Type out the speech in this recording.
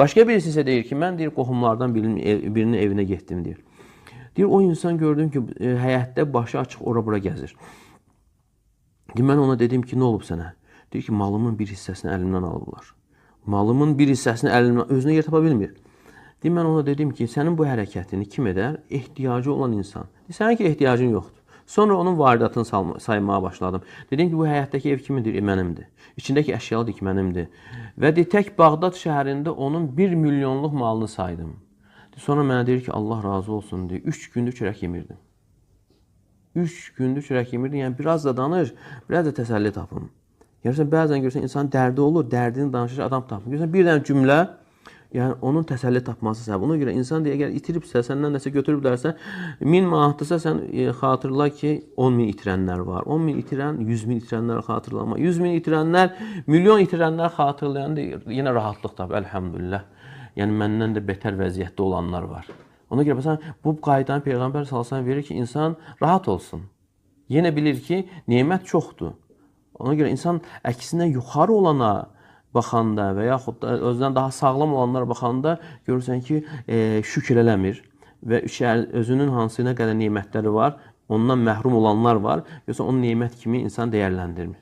Başqa birisi isə deyir ki, mən deyir qohumlardan birinin evinə getdim deyir. Deyir o insan gördüm ki, həyətdə başı açıq ora-bura gəzir. Deyir, mən ona dedim ki, nə olub sənə? Deyir ki, malımın bir hissəsini əlimdən alıblar. Malımın bir hissəsini əlimdən, özünə yer tapa bilmir. Deyir, mən ona dedim ki, sənin bu hərəkətini kim edər? Ehtiyacı olan insan. Deyir, sənin ki, ehtiyacın yoxdur. Sonra onun varidatını saymaya başladım. Dedim ki, bu həyətdəki ev kimindir? Mənimdir. İçindəki əşyalıdır ki, mənimdir. Və deyir, tək Bağdad şəhərində onun 1 milyonluq malını saydım. Deyir, sonra mənə deyir ki, Allah razı olsun deyir, 3 gündür çörək yemirdim. 3 gündür çörək yemirdim. Yəni, biraz da danış, biraz da təsəlli tapın. Yəni, bəzən görürsən, insan dərdi olur, dərdini danışır, adam tapın. Görürsən, bir dənə cümlə, yəni onun təsəlli tapması səbəb. Ona görə insan deyə, əgər itiribsə, səndən nəsə götürüblərsə, 1000 manatdırsa, sən xatırla ki, 10.000 itirənlər var. 10.000 itirən, 100.000 itirənlər xatırlama. 100.000 itirənlər, milyon itirənlər xatırlayan deyir. Yenə rahatlıq tapır, əlhəmdülillah. Yəni, məndən də betər vəziyyətdə olanlar var. Ona görə, məsələn, bu qaydanı Peyğəmbər sallallahu verir ki, insan rahat olsun. Yenə bilir ki, nemət çoxdur. Ona görə insan əksinə yuxarı olana baxanda və yaxud da özündən daha sağlam olanlara baxanda görürsən ki, şükür eləmir və özünün hansı nə qədər nemətləri var, ondan məhrum olanlar var. Yoxsa onun nemət kimi insan dəyərləndirmir.